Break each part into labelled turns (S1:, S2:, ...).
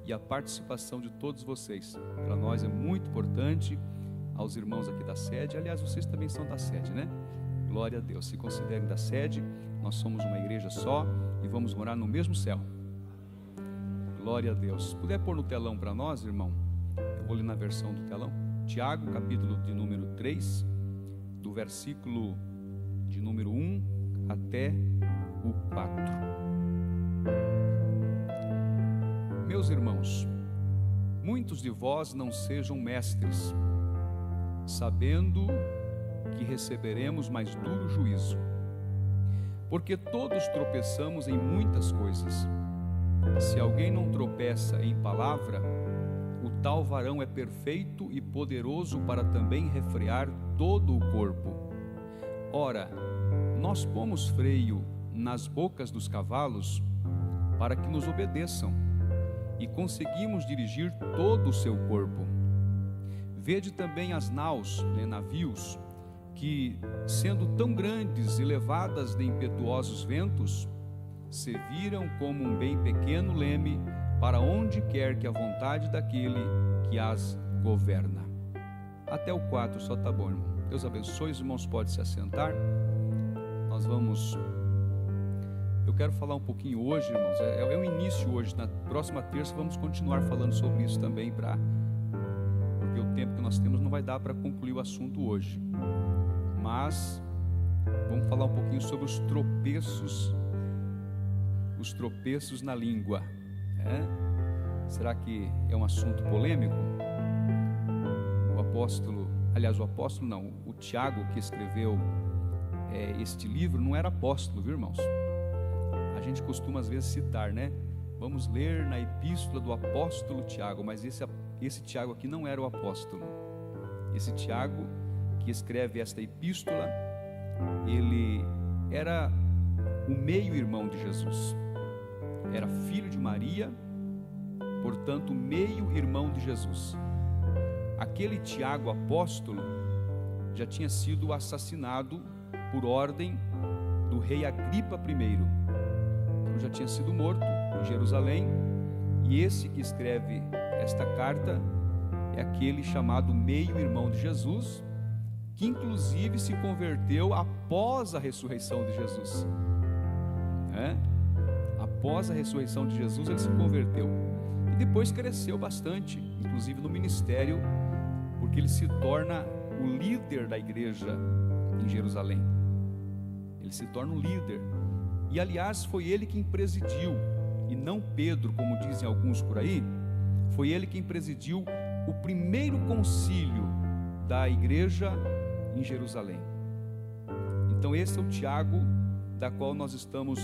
S1: e a participação de todos vocês. Para nós é muito importante, aos irmãos aqui da sede. Aliás, vocês também são da sede, né? Glória a Deus, se considerem da sede. Nós somos uma igreja só e vamos morar no mesmo céu. Glória a Deus. Se puder pôr no telão para nós, irmão, eu vou ler na versão do telão. Tiago, capítulo de número 3, do versículo de número 1 até o 4. Meus irmãos, muitos de vós não sejam mestres, sabendo que receberemos mais duro juízo, porque todos tropeçamos em muitas coisas. Se alguém não tropeça em palavra, o tal varão é perfeito e poderoso para também refrear todo o corpo. Ora, nós pomos freio nas bocas dos cavalos para que nos obedeçam, e conseguimos dirigir todo o seu corpo. Vede também as naus, navios, que, sendo tão grandes e levadas de impetuosos ventos, se viram como um bem pequeno leme para onde quer que a vontade daquele que as governa. Até o 4 só tá bom, irmão. Deus abençoe, os irmãos podem se assentar. Eu quero falar um pouquinho hoje, irmãos, é o início hoje. Na próxima terça vamos continuar falando sobre isso também, porque o tempo que nós temos não vai dar para concluir o assunto hoje. Mas vamos falar um pouquinho sobre os tropeços na língua. Será que é um assunto polêmico? O Tiago, que escreveu este livro, não era apóstolo, viu, irmãos? A gente costuma às vezes citar, né? Vamos ler na epístola do apóstolo Tiago, mas esse Tiago aqui não era o apóstolo. Esse Tiago que escreve esta epístola, ele era o meio-irmão de Jesus, era filho de Maria, portanto meio-irmão de Jesus. Aquele Tiago apóstolo já tinha sido assassinado por ordem do rei Agripa I. Então já tinha sido morto em Jerusalém, e esse que escreve esta carta é aquele chamado meio-irmão de Jesus, que inclusive se converteu após a ressurreição de Jesus. Após a ressurreição de Jesus ele se converteu, e depois cresceu bastante, inclusive no ministério, porque ele se torna o líder da igreja em Jerusalém. Ele se torna um líder, e aliás foi ele quem presidiu, e não Pedro, como dizem alguns por aí. Foi ele quem presidiu o primeiro concílio da igreja em Jerusalém. Então esse é o Tiago da qual nós estamos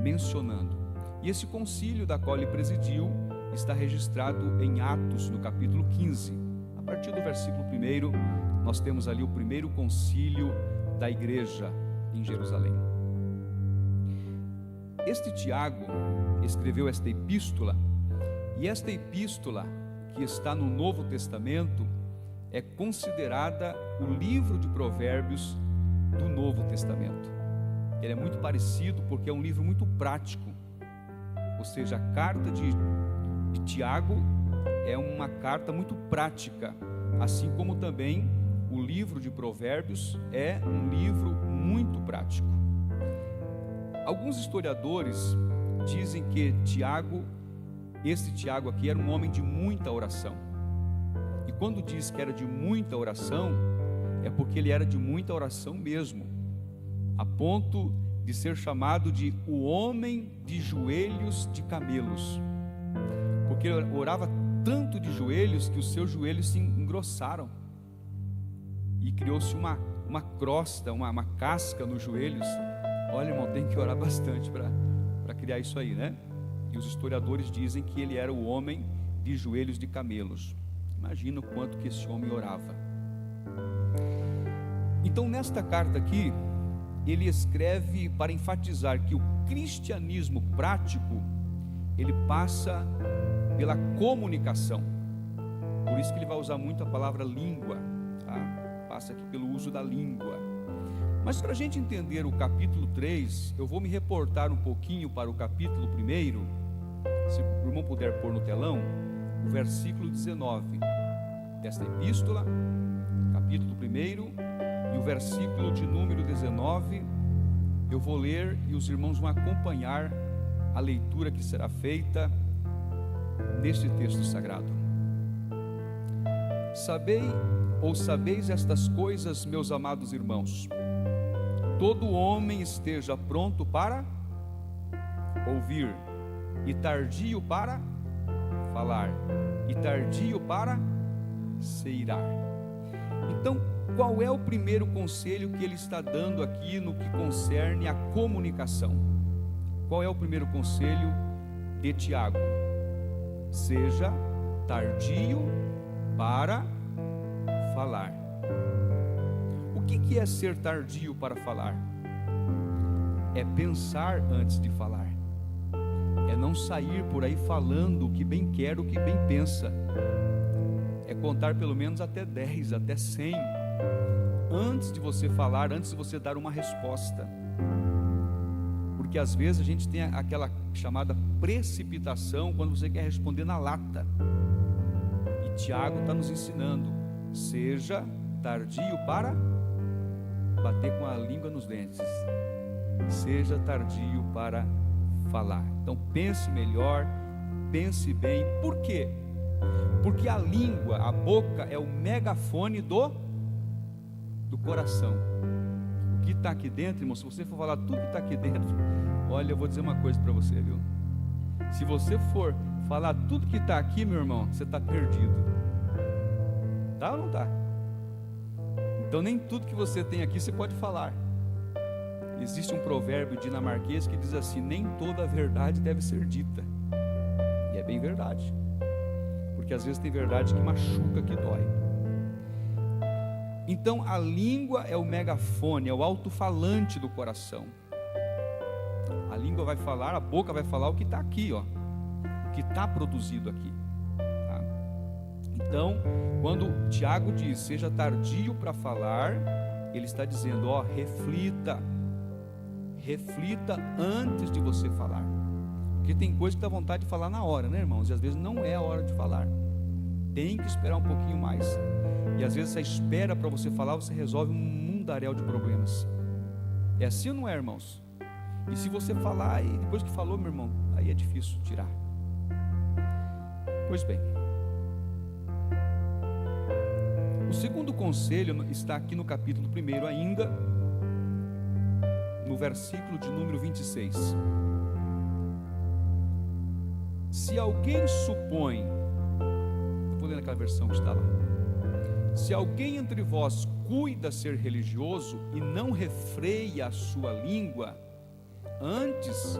S1: mencionando, e esse concílio da qual ele presidiu está registrado em Atos, no capítulo 15. A partir do versículo 1 nós temos ali o primeiro concílio da igreja em Jerusalém. Este Tiago escreveu esta epístola, e esta epístola, que está no Novo Testamento, é considerada o livro de Provérbios do Novo Testamento. Ele é muito parecido porque é um livro muito prático, ou seja, a carta de Tiago é uma carta muito prática, assim como também o livro de Provérbios é um livro muito prático. Alguns historiadores dizem que esse Tiago aqui era um homem de muita oração. E quando diz que era de muita oração, é porque ele era de muita oração mesmo, a ponto de ser chamado de o homem de joelhos de camelos, porque ele orava tanto de joelhos que os seus joelhos se engrossaram, e criou-se uma crosta, uma casca nos joelhos. Olha, irmão, tem que orar bastante para criar isso aí, né? E os historiadores dizem que ele era o homem de joelhos de camelos. Imagina o quanto que esse homem orava. Então nesta carta aqui, ele escreve para enfatizar que o cristianismo prático, ele passa pela comunicação. Por isso que ele vai usar muito a palavra língua, tá? Passa aqui pelo uso da língua. Mas para a gente entender o capítulo 3, eu vou me reportar um pouquinho para o capítulo 1, se o irmão puder pôr no telão, o versículo 19 desta epístola, capítulo 1, e o versículo de número 19, eu vou ler e os irmãos vão acompanhar a leitura que será feita neste texto sagrado. Sabeis estas coisas, meus amados irmãos, todo homem esteja pronto para ouvir, e tardio para falar, e tardio para se irar. Então, qual é o primeiro conselho que ele está dando aqui no que concerne a comunicação? Qual é o primeiro conselho de Tiago? Seja tardio para falar. O que é ser tardio para falar? É pensar antes de falar. É não sair por aí falando o que bem quer, o que bem pensa. É contar pelo menos até 10, até 100, antes de você falar, antes de você dar uma resposta. Porque às vezes a gente tem aquela chamada precipitação, quando você quer responder na lata. E Tiago está nos ensinando: seja tardio para bater com a língua nos dentes, seja tardio para falar. Então pense melhor, pense bem. Por quê? Porque a língua, a boca, é o megafone do coração. O que está aqui dentro, irmão, se você for falar tudo que está aqui dentro, olha, eu vou dizer uma coisa para você, viu? Se você for falar tudo que está aqui, meu irmão, você está perdido. Tá ou não tá? Então nem tudo que você tem aqui você pode falar. Existe um provérbio dinamarquês que diz assim: nem toda a verdade deve ser dita. E é bem verdade, porque às vezes tem verdade que machuca, que dói. Então a língua é o megafone, é o alto-falante do coração. A língua vai falar, a boca vai falar o que está aqui, ó, o que está produzido aqui. Tá? Então, quando Tiago diz seja tardio para falar, ele está dizendo, ó, reflita antes de você falar. Porque tem coisa que dá vontade de falar na hora, né, irmãos? E às vezes não é a hora de falar. Tem que esperar um pouquinho mais. E às vezes essa espera para você falar, você resolve um mundaréu de problemas. É assim ou não é, irmãos? E se você falar e depois que falou, meu irmão, aí é difícil tirar. Pois bem, o segundo conselho está aqui no capítulo 1 ainda, no versículo de número 26. Se alguém supõe, eu vou ler naquela versão que está lá. Se alguém entre vós cuida ser religioso e não refreia a sua língua, antes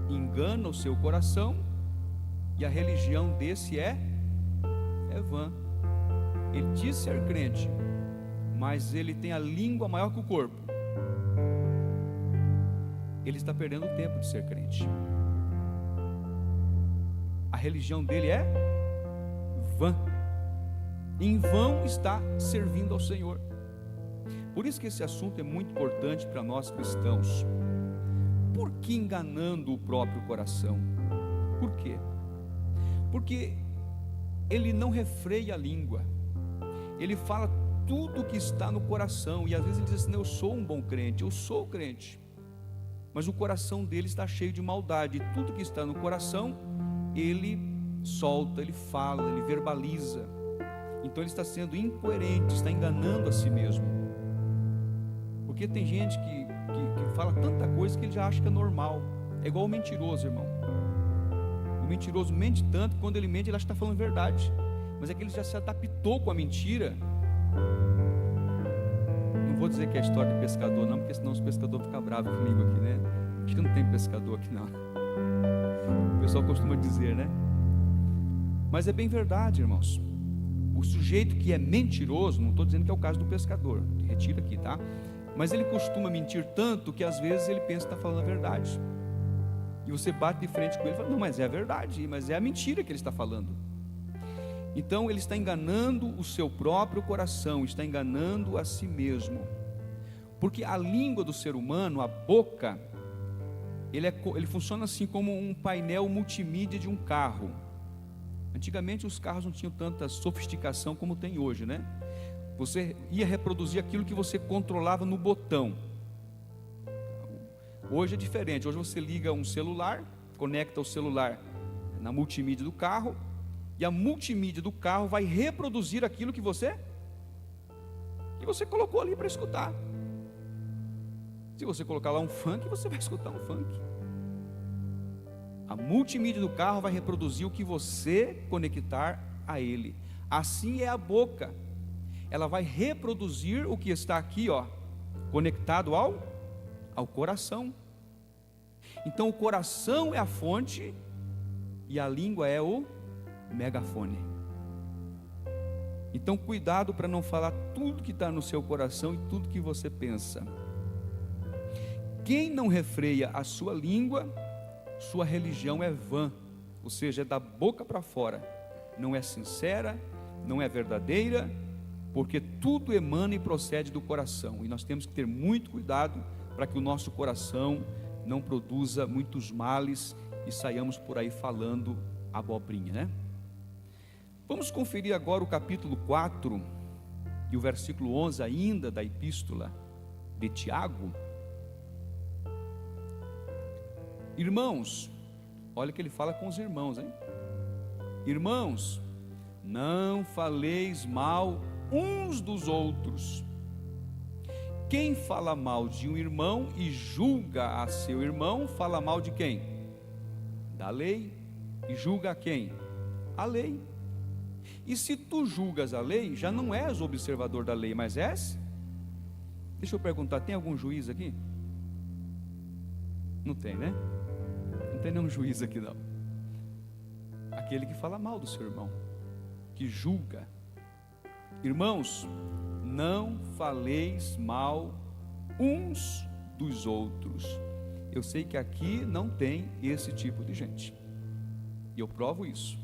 S1: engana o seu coração, e a religião desse é vã. Ele diz ser crente, mas ele tem a língua maior que o corpo. Ele está perdendo o tempo de ser crente. A religião dele é vã. Em vão está servindo ao Senhor. Por isso que esse assunto é muito importante para nós cristãos. Por que enganando o próprio coração? Por quê? Porque ele não refreia a língua. Ele fala tudo o que está no coração. E às vezes ele diz assim, eu sou um bom crente, eu sou crente. Mas o coração dele está cheio de maldade. E tudo que está no coração, ele solta, ele fala, ele verbaliza. Então ele está sendo incoerente, está enganando a si mesmo. Porque tem gente que fala tanta coisa que ele já acha que é normal. É igual o mentiroso, irmão. O mentiroso mente tanto que quando ele mente, ele acha que está falando verdade. Mas é que ele já se adaptou com a mentira. Não vou dizer que é a história de pescador não, porque senão os pescadores ficam bravos comigo aqui, né? Acho que não tem pescador aqui não. O pessoal costuma dizer, né? Mas é bem verdade, irmãos. O sujeito que é mentiroso, não estou dizendo que é o caso do pescador, retira aqui, tá? Mas ele costuma mentir tanto que às vezes ele pensa que está falando a verdade. E você bate de frente com ele e fala, não, mas é a verdade, mas é a mentira que ele está falando. Então ele está enganando o seu próprio coração, está enganando a si mesmo. Porque a língua do ser humano, a boca, ele funciona assim como um painel multimídia de um carro. Antigamente os carros não tinham tanta sofisticação como tem hoje, né? Você ia reproduzir aquilo que você controlava no botão. Hoje é diferente. Hoje você liga um celular, conecta o celular na multimídia do carro, e a multimídia do carro vai reproduzir aquilo que você colocou ali para escutar. Se você colocar lá um funk, você vai escutar um funk. A multimídia do carro vai reproduzir o que você conectar a ele. Assim é a boca. Ela vai reproduzir o que está aqui, ó, conectado ao coração. Então o coração é a fonte e a língua é o megafone. Então cuidado para não falar tudo que está no seu coração e tudo que você pensa. Quem não refreia a sua língua, sua religião é vã, ou seja, é da boca para fora, não é sincera, não é verdadeira, porque tudo emana e procede do coração, e nós temos que ter muito cuidado para que o nosso coração não produza muitos males e saiamos por aí falando abobrinha, né? Vamos conferir agora o capítulo 4 e o versículo 11 ainda da epístola de Tiago. Irmãos, olha que ele fala com os irmãos, hein? Irmãos, não faleis mal uns dos outros. Quem fala mal de um irmão e julga a seu irmão, fala mal de quem? Da lei. E julga a quem? A lei. E se tu julgas a lei, já não és observador da lei, mas és? Deixa eu perguntar, tem algum juiz aqui? Não tem, né? Não tem nenhum juiz aqui não. Aquele que fala mal do seu irmão, que julga. Irmãos, não faleis mal uns dos outros. Eu sei que aqui não tem esse tipo de gente, e eu provo isso.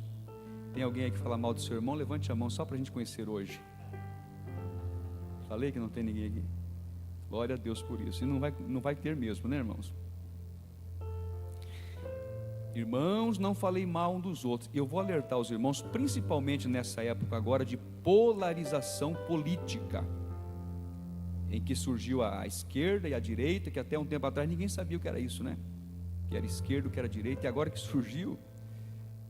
S1: Tem alguém aí que fala mal do seu irmão? Levante a mão só para a gente conhecer hoje. Falei que não tem ninguém aqui. Glória a Deus por isso. E não vai ter mesmo, né, irmãos? Irmãos, não falei mal um dos outros. Eu vou alertar os irmãos, principalmente nessa época agora de polarização política, em que surgiu a esquerda e a direita, que até um tempo atrás ninguém sabia o que era isso, né? Que era esquerda, o que era direita, e agora que surgiu,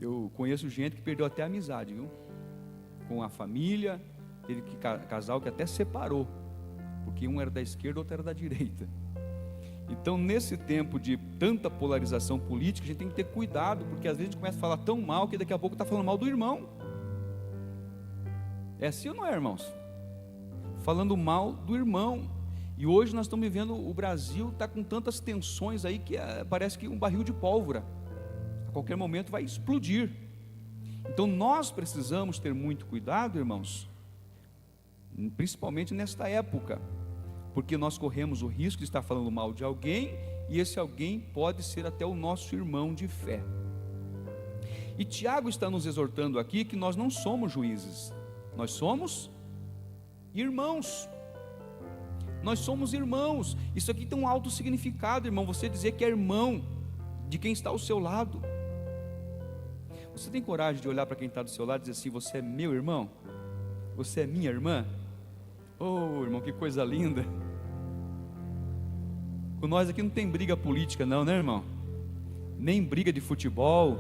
S1: eu conheço gente que perdeu até a amizade, viu? Com a família, teve que casal que até separou, porque um era da esquerda, outro era da direita. Então, nesse tempo de tanta polarização política, a gente tem que ter cuidado, porque às vezes a gente começa a falar tão mal que daqui a pouco está falando mal do irmão. É assim ou não é, irmãos? Falando mal do irmão. E hoje nós estamos vivendo, o Brasil está com tantas tensões aí que parece que um barril de pólvora a qualquer momento vai explodir. Então nós precisamos ter muito cuidado, irmãos, principalmente nesta época, porque nós corremos o risco de estar falando mal de alguém, e esse alguém pode ser até o nosso irmão de fé. E Tiago está nos exortando aqui que nós não somos juízes, nós somos irmãos. Nós somos irmãos. Isso aqui tem um alto significado, irmão, você dizer que é irmão de quem está ao seu lado. Você tem coragem de olhar para quem está do seu lado e dizer assim: você é meu irmão? Você é minha irmã? Oh, irmão, que coisa linda. Com nós aqui não tem briga política não, né, irmão? Nem briga de futebol.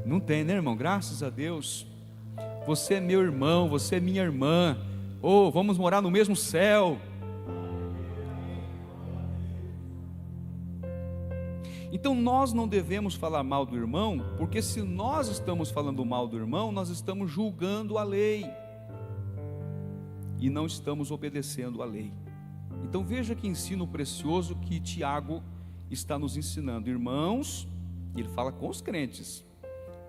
S1: Não tem, né, irmão? Graças a Deus. Você é meu irmão, você é minha irmã. Oh, vamos morar no mesmo céu. Então nós não devemos falar mal do irmão, porque se nós estamos falando mal do irmão, nós estamos julgando a lei e não estamos obedecendo a lei. Então veja que ensino precioso que Tiago está nos ensinando. Irmãos, ele fala com os crentes: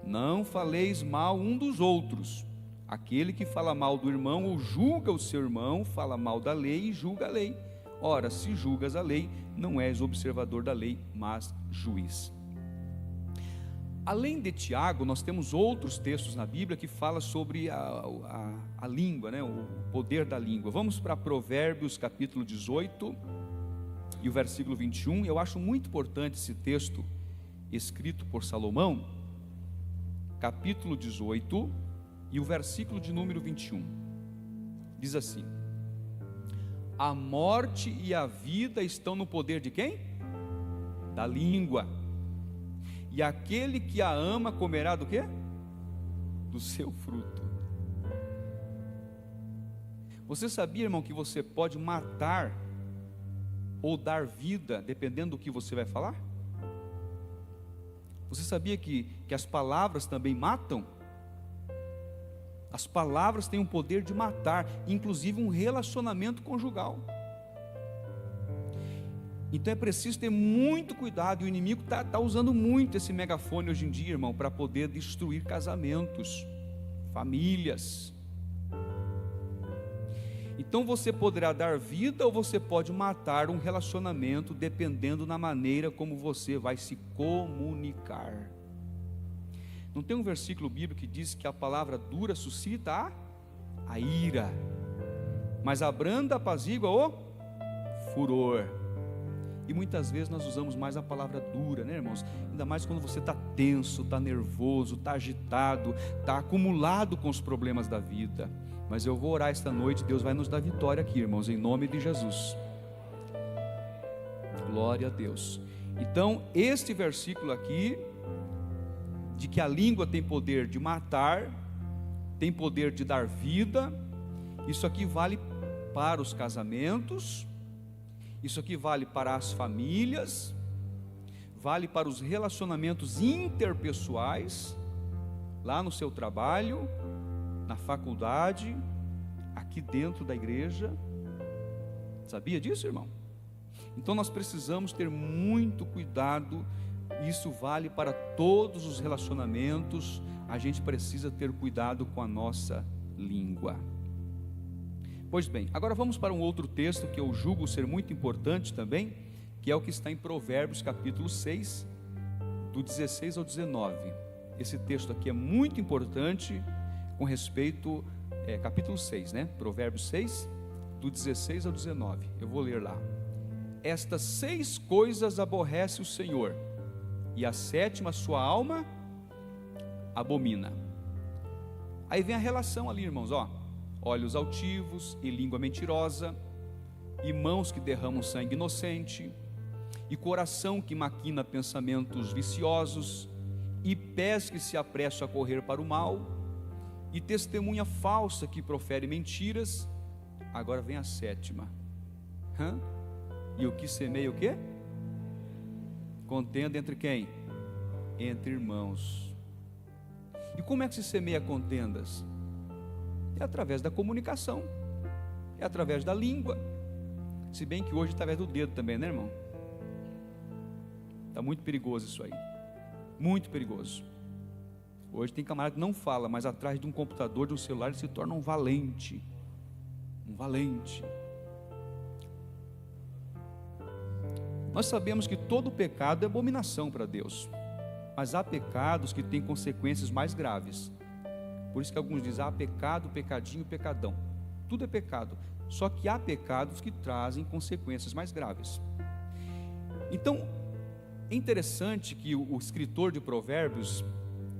S1: não faleis mal um dos outros. Aquele que fala mal do irmão ou julga o seu irmão, fala mal da lei e julga a lei. Ora, se julgas a lei, não és observador da lei, mas juiz. Além de Tiago, nós temos outros textos na Bíblia que falam sobre a língua, né? O poder da língua. Vamos para Provérbios capítulo 18 e o versículo 21, eu acho muito importante esse texto escrito por Salomão, capítulo 18 e o versículo de número 21. Diz assim: a morte e a vida estão no poder de quem? Da língua. E aquele que a ama comerá do quê? Do seu fruto. Você sabia, irmão, que você pode matar ou dar vida dependendo do que você vai falar? Você sabia que as palavras também matam? As palavras têm o poder de matar, inclusive um relacionamento conjugal. Então é preciso ter muito cuidado, e o inimigo está usando muito esse megafone hoje em dia, irmão, para poder destruir casamentos, famílias. Então você poderá dar vida ou você pode matar um relacionamento, dependendo da maneira como você vai se comunicar. Não tem um versículo bíblico que diz que a palavra dura suscita a ira, mas a branda apazigua o furor. E muitas vezes nós usamos mais a palavra dura, né, irmãos? Ainda mais quando você está tenso, está nervoso, está agitado, está acumulado com os problemas da vida. Mas eu vou orar esta noite, Deus vai nos dar vitória aqui, irmãos, em nome de Jesus. Glória a Deus. Então, este versículo aqui, de que a língua tem poder de matar, tem poder de dar vida, isso aqui vale para os casamentos, isso aqui vale para as famílias, vale para os relacionamentos interpessoais, lá no seu trabalho, na faculdade, aqui dentro da igreja. Sabia disso, irmão? Então nós precisamos ter muito cuidado. Isso vale para todos os relacionamentos. A gente precisa ter cuidado com a nossa língua. Pois bem, agora vamos para um outro texto que eu julgo ser muito importante também, que é o que está em Provérbios capítulo 6, do 16 ao 19. Esse texto aqui é muito importante com respeito, capítulo 6, né? Provérbios 6, do 16 ao 19. Eu vou ler lá. Estas 6 coisas aborrece o Senhor, e a 7ª sua alma abomina. Aí vem a relação ali, irmãos, ó. Olhos altivos e língua mentirosa, e mãos que derramam sangue inocente, e coração que maquina pensamentos viciosos, e pés que se apressam a correr para o mal, e testemunha falsa que profere mentiras. Agora vem a 7ª. E o que semeia o quê? Contenda entre quem? Entre irmãos. E como é que se semeia contendas? É através da comunicação, é através da língua. Se bem que hoje é através do dedo também, né, irmão? Está muito perigoso isso aí, muito perigoso. Hoje tem camarada que não fala, mas atrás de um computador, de um celular, ele se torna um valente. Um valente. Nós sabemos que todo pecado é abominação para Deus, mas há pecados que têm consequências mais graves. Por isso que alguns dizem, pecado, pecadinho, pecadão. Tudo é pecado, só que há pecados que trazem consequências mais graves. Então, é interessante que o escritor de Provérbios,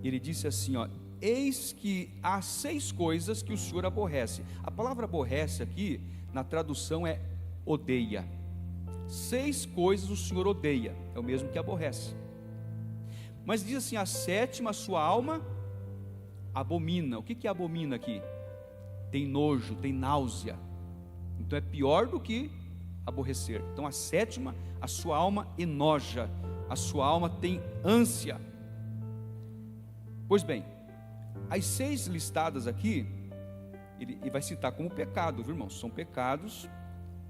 S1: ele disse assim, ó: eis que há 6 coisas que o Senhor aborrece. A palavra aborrece aqui, na tradução é odeia. 6 coisas o Senhor odeia, é o mesmo que aborrece. Mas diz assim, a 7ª sua alma abomina. O que abomina aqui? Tem nojo, tem náusea. Então é pior do que aborrecer. Então a 7ª, a sua alma enoja, a sua alma tem ânsia. Pois bem, as 6 listadas aqui, ele vai citar como pecado, viu, irmãos? São pecados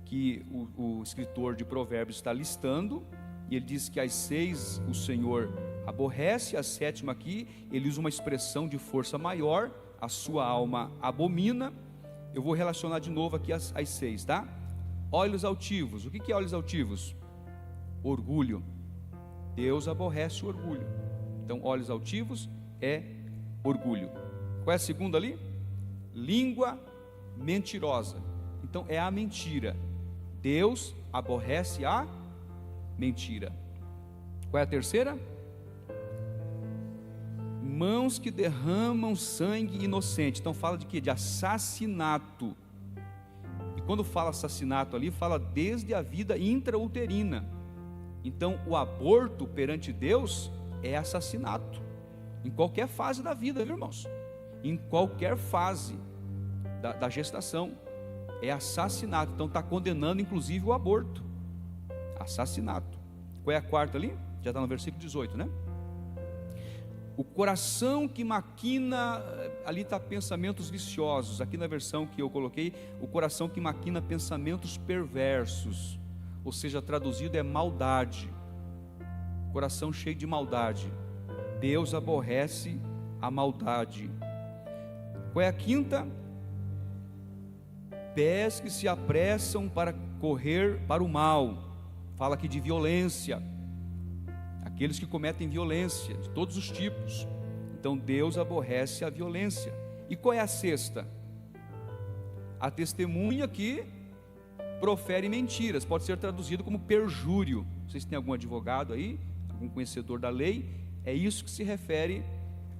S1: que o escritor de Provérbios está listando, e ele diz que as 6 o Senhor aborrece, a 7ª aqui, ele usa uma expressão de força maior, a sua alma abomina. Eu vou relacionar de novo aqui as 6, tá? Olhos altivos. O que é olhos altivos? Orgulho. Deus aborrece o orgulho. Então, olhos altivos é orgulho. Qual é a segunda ali? Língua mentirosa. Então, é a mentira. Deus aborrece a mentira. Qual é a terceira? Mãos que derramam sangue inocente. Então fala de quê? De assassinato. E quando fala assassinato ali, fala desde a vida intrauterina. Então o aborto perante Deus é assassinato, em qualquer fase da vida, viu, irmãos? Em qualquer fase da gestação, é assassinato. Então está condenando inclusive o aborto. Assassinato. Qual é a quarta ali? Já está no versículo 18, né? O coração que maquina, ali está pensamentos viciosos. Aqui na versão que eu coloquei, o coração que maquina pensamentos perversos, ou seja, traduzido é maldade. Coração cheio de maldade. Deus aborrece a maldade. Qual é a quinta? Pés que se apressam para correr para o mal. Fala aqui de violência. Aqueles que cometem violência de todos os tipos. Então Deus aborrece a violência. E qual é a sexta? A testemunha que profere mentiras. Pode ser traduzido como perjúrio. Vocês têm algum advogado aí? Algum conhecedor da lei? É isso que se refere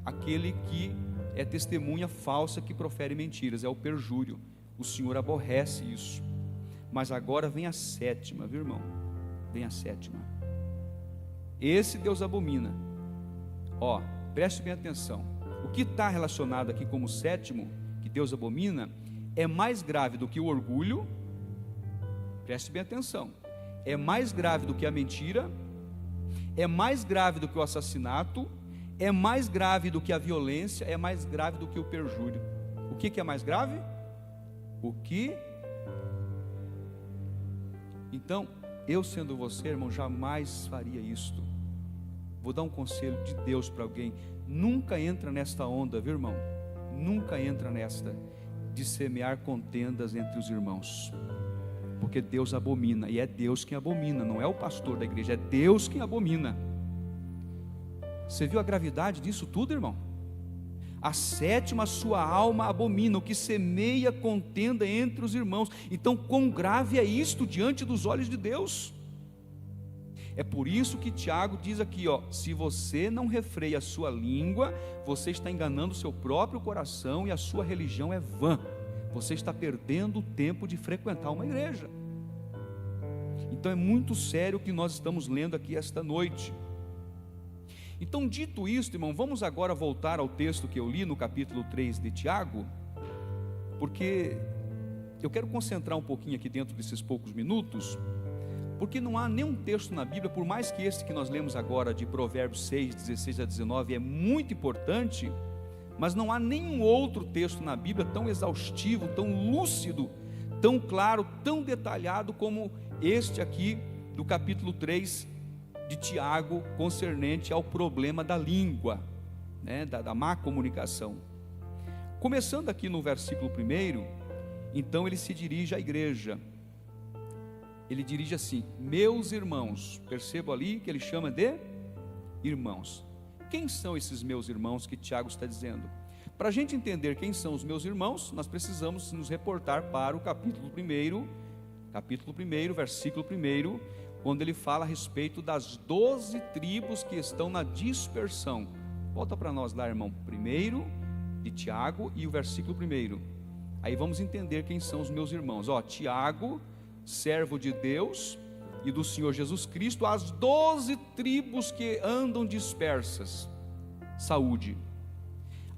S1: àquele que é testemunha falsa que profere mentiras. É o perjúrio. O Senhor aborrece isso. Mas agora vem a sétima, viu, irmão? Vem a sétima. Esse Deus abomina. Ó, preste bem atenção. O que está relacionado aqui como sétimo, que Deus abomina, é mais grave do que o orgulho. Preste bem atenção. É mais grave do que a mentira. É mais grave do que o assassinato. É mais grave do que a violência. É mais grave do que o perjúrio. O que é mais grave? O que? Então, eu sendo você, irmão, jamais faria isto. Vou dar um conselho de Deus para alguém. Nunca entra nesta onda, viu, irmão? Nunca entra nesta de semear contendas entre os irmãos, porque Deus abomina, e é Deus quem abomina, não é o pastor da igreja, é Deus quem abomina. Você viu a gravidade disso tudo, irmão? A sétima, sua alma abomina, o que semeia contenda entre os irmãos. Então, quão grave é isto diante dos olhos de Deus? É por isso que Tiago diz aqui, ó, se você não refreia a sua língua, você está enganando o seu próprio coração e a sua religião é vã. Você está perdendo o tempo de frequentar uma igreja. Então é muito sério o que nós estamos lendo aqui esta noite. Então, dito isto, irmão, vamos agora voltar ao texto que eu li no capítulo 3 de Tiago, porque eu quero concentrar um pouquinho aqui dentro desses poucos minutos, porque não há nenhum texto na Bíblia, por mais que este que nós lemos agora de Provérbios 6, 16 a 19 é muito importante, mas não há nenhum outro texto na Bíblia tão exaustivo, tão lúcido, tão claro, tão detalhado como este aqui do capítulo 3 de Tiago, concernente ao problema da língua, né, da má comunicação. Começando aqui no versículo 1, então ele se dirige à igreja. Ele dirige assim: meus irmãos. Percebo ali que ele chama de irmãos. Quem são esses meus irmãos que Tiago está dizendo? Para a gente entender quem são os meus irmãos, nós precisamos nos reportar para o capítulo 1, versículo 1, quando ele fala a respeito das 12 tribos que estão na dispersão. Volta para nós lá, irmão, 1 de Tiago e o versículo 1. Aí vamos entender quem são os meus irmãos. Ó, Tiago, servo de Deus e do Senhor Jesus Cristo, as 12 tribos que andam dispersas. Saúde.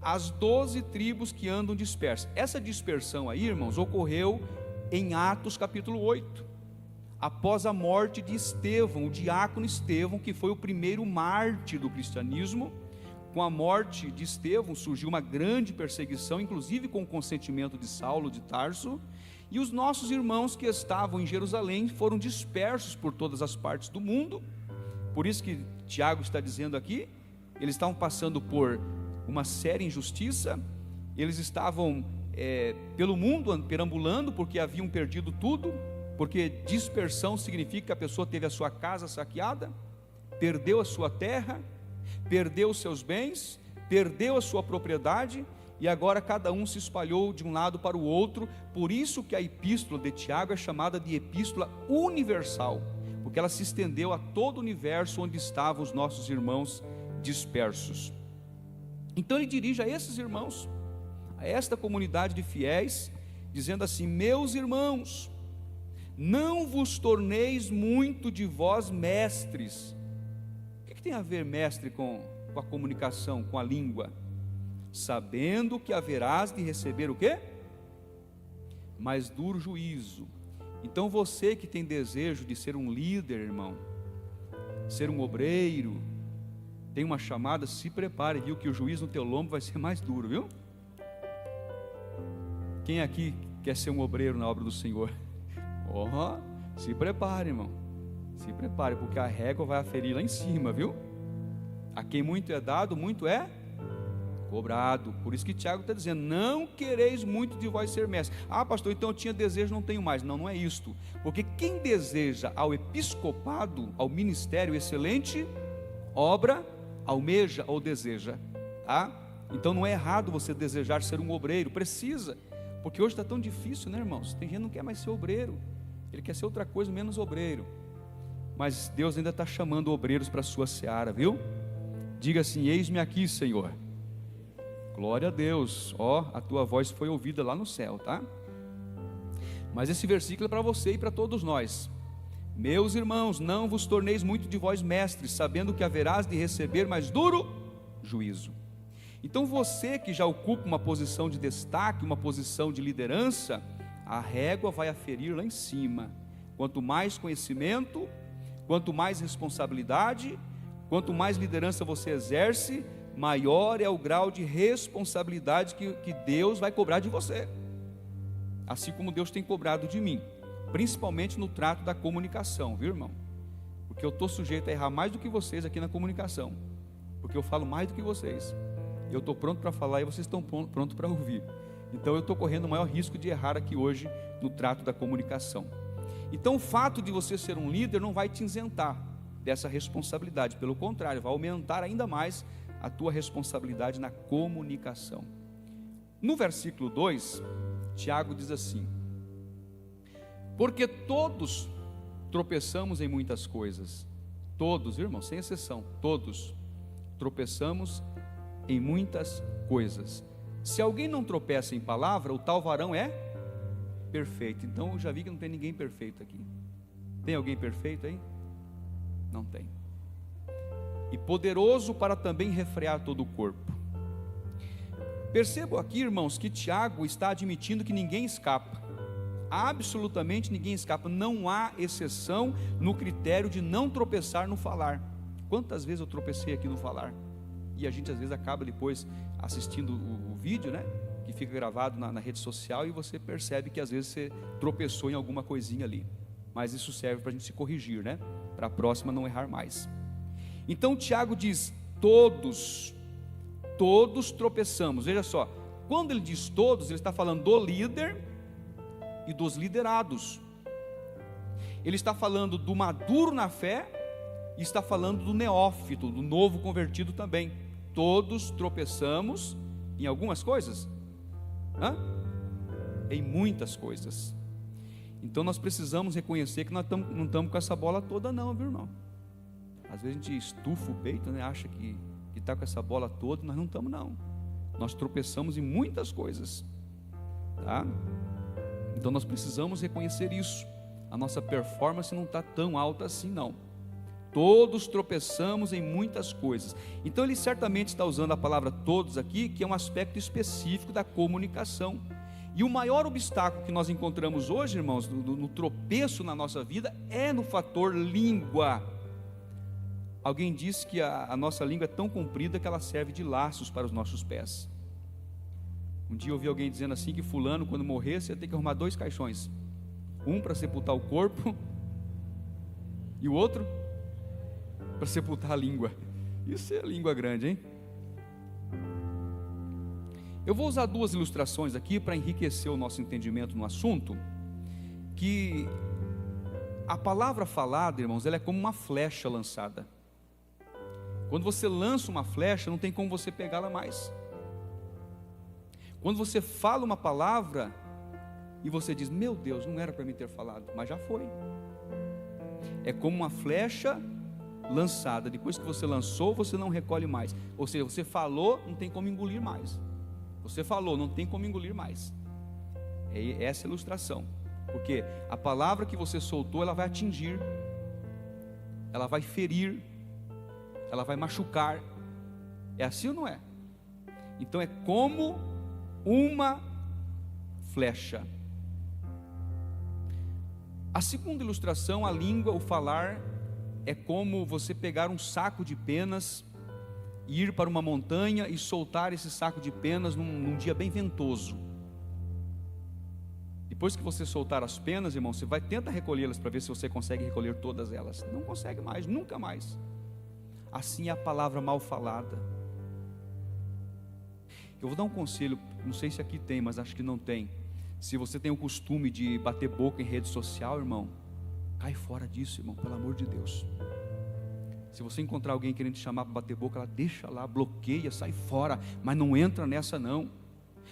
S1: As 12 tribos que andam dispersas. Essa dispersão aí, irmãos, ocorreu em Atos capítulo 8. Após a morte de Estevão, o diácono Estevão, que foi o primeiro mártir do cristianismo. Com a morte de Estevão surgiu uma grande perseguição, inclusive com o consentimento de Saulo de Tarso, e os nossos irmãos que estavam em Jerusalém foram dispersos por todas as partes do mundo. Por isso que Tiago está dizendo aqui, eles estavam passando por uma séria injustiça, eles estavam pelo mundo perambulando, porque haviam perdido tudo, porque dispersão significa que a pessoa teve a sua casa saqueada, perdeu a sua terra, perdeu os seus bens, perdeu a sua propriedade, e agora cada um se espalhou de um lado para o outro. Por isso que a epístola de Tiago é chamada de epístola universal, porque ela se estendeu a todo o universo onde estavam os nossos irmãos dispersos. Então ele dirige a esses irmãos, a esta comunidade de fiéis, dizendo assim: meus irmãos, não vos torneis muito de vós mestres. O que tem a ver mestre com a comunicação, com a língua? Sabendo que haverás de receber o quê? Mais duro juízo. Então você que tem desejo de ser um líder, irmão, ser um obreiro, tem uma chamada, se prepare, viu, que o juízo no teu lombo vai ser mais duro, viu? Quem aqui quer ser um obreiro na obra do Senhor? Se prepare, irmão, se prepare, porque a régua vai aferir lá em cima, viu? A quem muito é dado, muito é cobrado. Por isso que Tiago está dizendo: não quereis muito de vós ser mestre. Ah, pastor, então eu tinha desejo, não tenho mais. Não, não é isto, porque quem deseja ao episcopado, ao ministério excelente, obra, almeja ou deseja, tá? Então não é errado você desejar ser um obreiro, precisa, porque hoje está tão difícil, né, irmãos? Tem gente que não quer mais ser obreiro, ele quer ser outra coisa menos obreiro, mas Deus ainda está chamando obreiros para a sua seara, viu? Diga assim: eis-me aqui, Senhor. Glória a Deus, a tua voz foi ouvida lá no céu, tá? Mas esse versículo é para você e para todos nós. Meus irmãos, não vos torneis muito de vós mestres, sabendo que haverás de receber mais duro juízo. Então você que já ocupa uma posição de destaque, uma posição de liderança, a régua vai aferir lá em cima. Quanto mais conhecimento, quanto mais responsabilidade, quanto mais liderança você exerce, maior é o grau de responsabilidade que Deus vai cobrar de você, assim como Deus tem cobrado de mim, principalmente no trato da comunicação, viu, irmão? Porque eu estou sujeito a errar mais do que vocês aqui na comunicação, porque eu falo mais do que vocês, eu estou pronto para falar e vocês estão prontos para ouvir, então eu estou correndo o maior risco de errar aqui hoje no trato da comunicação. Então o fato de você ser um líder não vai te isentar dessa responsabilidade, pelo contrário, vai aumentar ainda mais a tua responsabilidade na comunicação. No versículo 2, Tiago diz assim: porque todos tropeçamos em muitas coisas. Todos, irmãos, sem exceção, todos tropeçamos em muitas coisas. Se alguém não tropeça em palavra, o tal varão é perfeito. Então eu já vi que não tem ninguém perfeito aqui. Tem alguém perfeito aí? Não tem. E poderoso para também refrear todo o corpo. Percebo aqui, irmãos, que Tiago está admitindo que ninguém escapa. Absolutamente ninguém escapa. Não há exceção no critério de não tropeçar no falar. Quantas vezes eu tropecei aqui no falar? E a gente às vezes acaba depois assistindo o vídeo, né? Que fica gravado na rede social, e você percebe que às vezes você tropeçou em alguma coisinha ali. Mas isso serve para a gente se corrigir, né? Para a próxima não errar mais. Então Tiago diz: todos tropeçamos. Veja só, quando ele diz todos, ele está falando do líder e dos liderados. Ele está falando do maduro na fé e está falando do neófito, do novo convertido também. Todos tropeçamos em algumas coisas, em muitas coisas. Então nós precisamos reconhecer que nós não estamos com essa bola toda não, viu, irmão? Às vezes a gente estufa o peito, né? Acha que está com essa bola toda. Nós não estamos, não. Nós tropeçamos em muitas coisas, tá? Então nós precisamos reconhecer isso. A nossa performance não está tão alta assim, não. Todos tropeçamos em muitas coisas. Então ele certamente está usando a palavra todos aqui, que é um aspecto específico da comunicação. E o maior obstáculo que nós encontramos hoje, irmãos, no tropeço na nossa vida, é no fator língua. Alguém disse que a nossa língua é tão comprida que ela serve de laços para os nossos pés. Um dia eu ouvi alguém dizendo assim, que fulano, quando morresse, ia ter que arrumar 2 caixões. Um para sepultar o corpo, e o outro para sepultar a língua. Isso é língua grande, hein? Eu vou usar 2 ilustrações aqui para enriquecer o nosso entendimento no assunto, que a palavra falada, irmãos, ela é como uma flecha lançada. Quando você lança uma flecha, não tem como você pegá-la mais. Quando você fala uma palavra e você diz: meu Deus, não era para mim ter falado, mas já foi. É como uma flecha lançada. Depois que você lançou, você não recolhe mais. Ou seja, você falou, não tem como engolir mais. Você falou, não tem como engolir mais. É essa a ilustração. Porque a palavra que você soltou, ela vai atingir, ela vai ferir, ela vai machucar. É assim ou não é? Então é como uma flecha. A segunda ilustração, a língua, o falar, é como você pegar um saco de penas, ir para uma montanha e soltar esse saco de penas num dia bem ventoso. Depois que você soltar as penas, irmão, você vai tentar recolhê-las para ver se você consegue recolher todas elas. Não consegue mais, nunca mais. Assim é a palavra mal falada. Eu vou dar um conselho, não sei se aqui tem, mas acho que não tem. Se você tem o costume de bater boca em rede social, irmão, cai fora disso, irmão, pelo amor de Deus. Se você encontrar alguém querendo te chamar para bater boca, ela deixa lá, bloqueia, sai fora, mas não entra nessa não.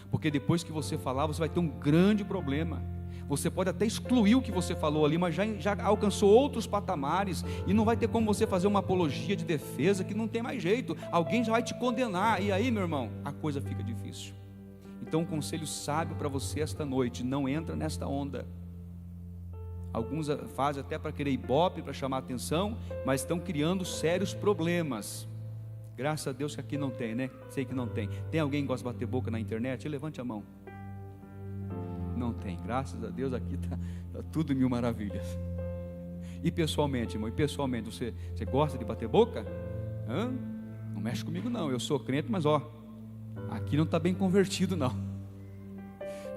S1: Porque depois que você falar, você vai ter um grande problema. Você pode até excluir o que você falou ali, mas já alcançou outros patamares, e não vai ter como você fazer uma apologia de defesa, que não tem mais jeito, alguém já vai te condenar, e aí, meu irmão, a coisa fica difícil. Então um conselho sábio para você esta noite: não entra nesta onda. Alguns fazem até para querer ibope, para chamar atenção, mas estão criando sérios problemas. Graças a Deus que aqui não tem, né? Sei que não tem. Tem alguém que gosta de bater boca na internet? Levante a mão. Não tem, graças a Deus aqui está tudo mil maravilhas. E pessoalmente, irmão, você gosta de bater boca? Hã? Não mexe comigo não, eu sou crente, mas aqui não está bem convertido não.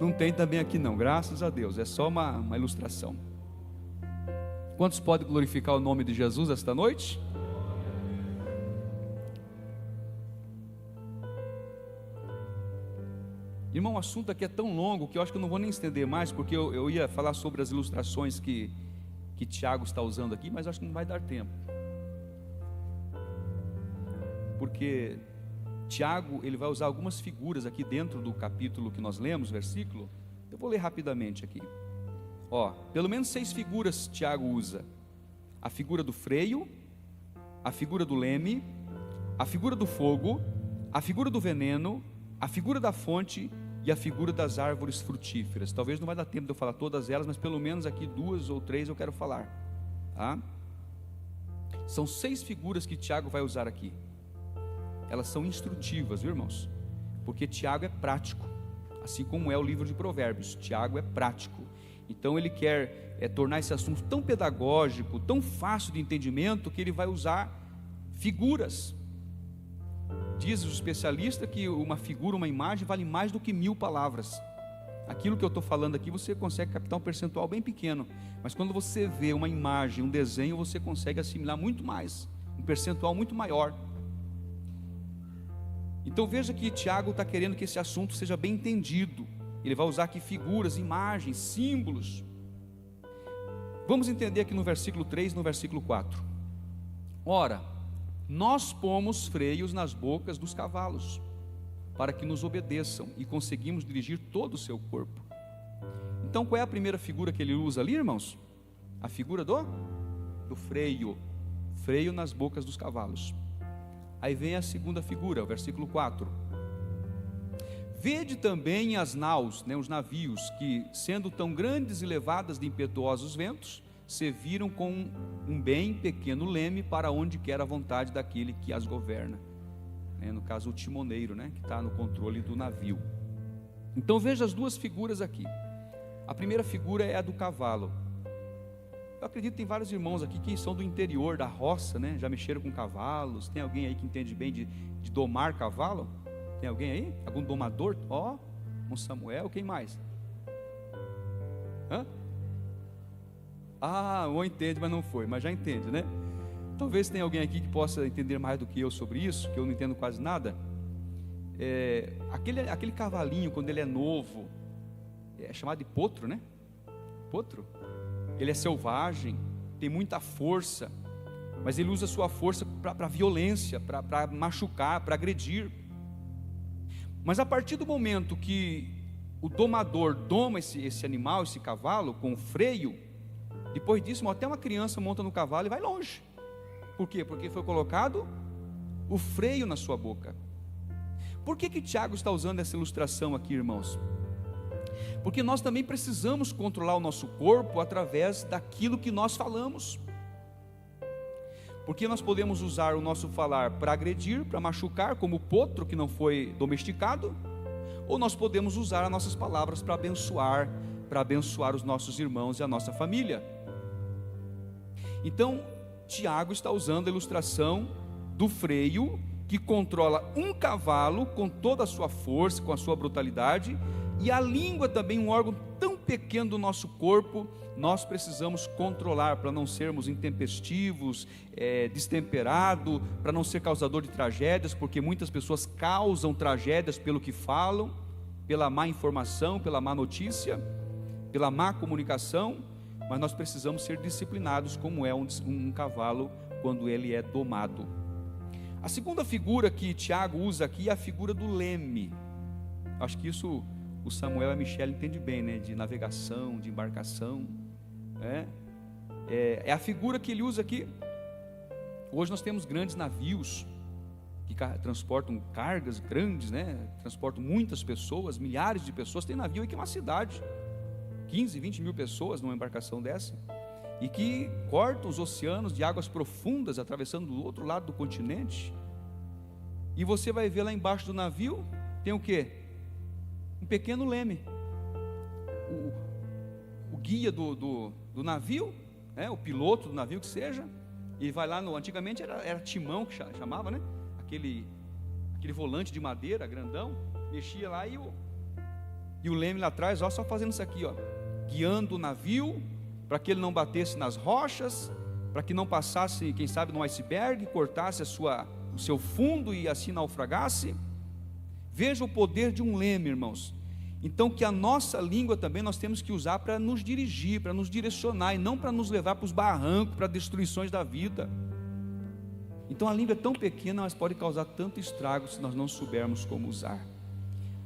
S1: Não tem também aqui não, graças a Deus, é só uma ilustração. Quantos podem glorificar o nome de Jesus esta noite? Irmão, o assunto aqui é tão longo que eu acho que eu não vou nem estender mais, porque eu ia falar sobre as ilustrações que Tiago está usando aqui, mas acho que não vai dar tempo. Porque Tiago, ele vai usar algumas figuras aqui dentro do capítulo que nós lemos, versículo. Eu vou ler rapidamente aqui. Pelo menos 6 figuras Tiago usa: a figura do freio, a figura do leme, a figura do fogo, a figura do veneno, a figura da fonte e a figura das árvores frutíferas. Talvez não vai dar tempo de eu falar todas elas, mas pelo menos aqui 2 ou 3 eu quero falar, tá? São 6 figuras que Tiago vai usar aqui. Elas são instrutivas, viu, irmãos? Porque Tiago é prático, assim como é o livro de Provérbios. Tiago é prático. Então ele quer tornar esse assunto tão pedagógico, tão fácil de entendimento, que ele vai usar figuras. Diz o especialista que uma figura, uma imagem, vale mais do que 1000 palavras. Aquilo que eu estou falando aqui, você consegue captar um percentual bem pequeno, mas quando você vê uma imagem, um desenho, você consegue assimilar muito mais, um percentual muito maior. Então veja que Tiago está querendo que esse assunto seja bem entendido. Ele vai usar aqui figuras, imagens, símbolos. Vamos entender aqui no versículo 3 e no versículo 4. Ora, nós pomos freios nas bocas dos cavalos, para que nos obedeçam, e conseguimos dirigir todo o seu corpo. Então qual é a primeira figura que ele usa ali, irmãos? A figura do freio. Freio nas bocas dos cavalos. Aí vem a segunda figura, o versículo 4. Vede também as naus, os navios, que sendo tão grandes e levadas de impetuosos ventos, se viram com um bem pequeno leme para onde quer a vontade daquele que as governa. No caso o timoneiro, que está no controle do navio. Então veja as 2 figuras aqui. A primeira figura é a do cavalo. Eu acredito que tem vários irmãos aqui que são do interior, da roça, já mexeram com cavalos. Tem alguém aí que entende bem de domar cavalo? Tem alguém aí? Algum domador? Um Samuel, quem mais? Um entende, mas não foi, mas já entende, Talvez tenha alguém aqui que possa entender mais do que eu sobre isso, que eu não entendo quase nada. Aquele cavalinho, quando ele é novo, é chamado de potro, Potro. Ele é selvagem, tem muita força, mas ele usa a sua força para violência, para machucar, para agredir. Mas a partir do momento que o domador doma esse animal, esse cavalo, com o freio, Depois disso, até uma criança monta no cavalo e vai longe. Por quê? Porque foi colocado o freio na sua boca. Por que Tiago está usando essa ilustração aqui, irmãos? Porque nós também precisamos controlar o nosso corpo através daquilo que nós falamos. Porque nós podemos usar o nosso falar para agredir, para machucar, como o potro que não foi domesticado, ou nós podemos usar as nossas palavras para abençoar os nossos irmãos e a nossa família. Então, Tiago está usando a ilustração do freio que controla um cavalo com toda a sua força, com a sua brutalidade, e a língua também, um órgão tão pequeno do nosso corpo, nós precisamos controlar para não sermos intempestivos, destemperados, para não ser causador de tragédias, porque muitas pessoas causam tragédias pelo que falam, pela má informação, pela má notícia, pela má comunicação, mas nós precisamos ser disciplinados como é um cavalo quando ele é domado. A segunda figura que Tiago usa aqui é a figura do leme. Acho que isso o Samuel e a Michelle entendem bem, né? De navegação, de embarcação, é a figura que ele usa aqui. Hoje nós temos grandes navios que transportam cargas grandes, né? Transportam muitas pessoas, milhares de pessoas. Tem navio aí que é uma cidade, 15, 20 mil pessoas numa embarcação dessa, e que cortam os oceanos de águas profundas, atravessando do outro lado do continente. E você vai ver lá embaixo do navio, tem o quê? Um pequeno leme. O guia do navio, o piloto do navio que seja, e vai lá antigamente era timão que chamava, né? Aquele volante de madeira grandão, mexia lá e o leme lá atrás, só fazendo isso aqui, guiando o navio, para que ele não batesse nas rochas, para que não passasse, quem sabe, no iceberg, cortasse o seu fundo e assim naufragasse. Veja o poder de um leme, irmãos. Então, que a nossa língua também nós temos que usar para nos dirigir, para nos direcionar, e não para nos levar para os barrancos, para destruições da vida. Então a língua é tão pequena, mas pode causar tanto estrago se nós não soubermos como usar.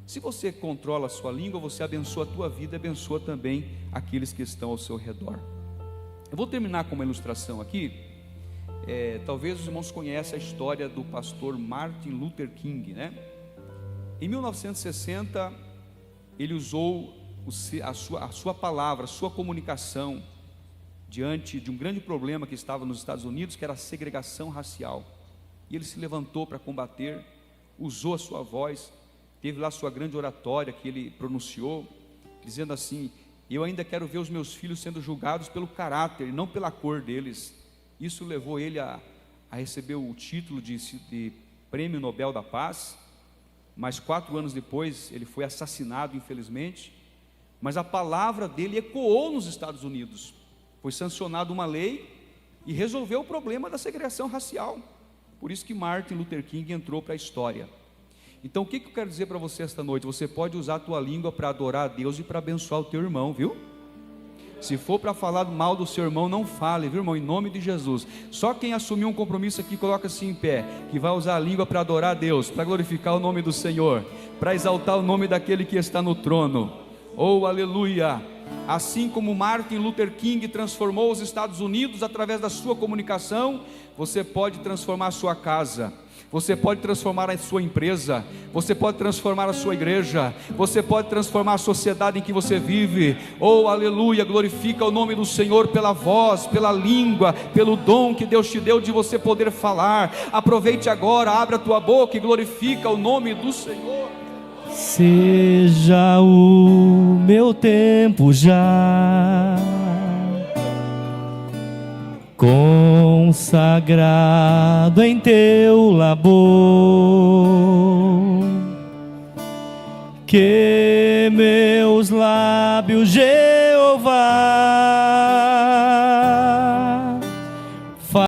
S1: Se você controla a sua língua, você abençoa a tua vida e abençoa também aqueles que estão ao seu redor. Eu vou terminar com uma ilustração aqui. Talvez os irmãos conheçam a história do pastor Martin Luther King, né? Em 1960, ele usou a sua palavra, a sua comunicação, diante de um grande problema que estava nos Estados Unidos, que era a segregação racial. E ele se levantou para combater, usou a sua voz, teve lá sua grande oratória que ele pronunciou, dizendo assim: eu ainda quero ver os meus filhos sendo julgados pelo caráter e não pela cor deles. Isso levou ele a receber o título de Prêmio Nobel da Paz. Mas 4 anos depois ele foi assassinado, infelizmente. Mas a palavra dele ecoou nos Estados Unidos. Foi sancionada uma lei e resolveu o problema da segregação racial. Por isso que Martin Luther King entrou para a história. Então o que eu quero dizer para você esta noite? Você pode usar a tua língua para adorar a Deus e para abençoar o teu irmão, viu? Se for para falar mal do seu irmão, não fale, viu, irmão? Em nome de Jesus. Só quem assumiu um compromisso aqui, coloca-se em pé, que vai usar a língua para adorar a Deus, para glorificar o nome do Senhor, para exaltar o nome daquele que está no trono. Oh, aleluia! Assim como Martin Luther King transformou os Estados Unidos através da sua comunicação, você pode transformar a sua casa, você pode transformar a sua empresa, você pode transformar a sua igreja, você pode transformar a sociedade em que você vive. Oh, aleluia, glorifica o nome do Senhor pela voz, pela língua, pelo dom que Deus te deu de você poder falar. Aproveite agora, abre a tua boca e glorifica o nome do Senhor.
S2: Seja o meu tempo já consagrado em teu labor, que meus lábios, Jeová,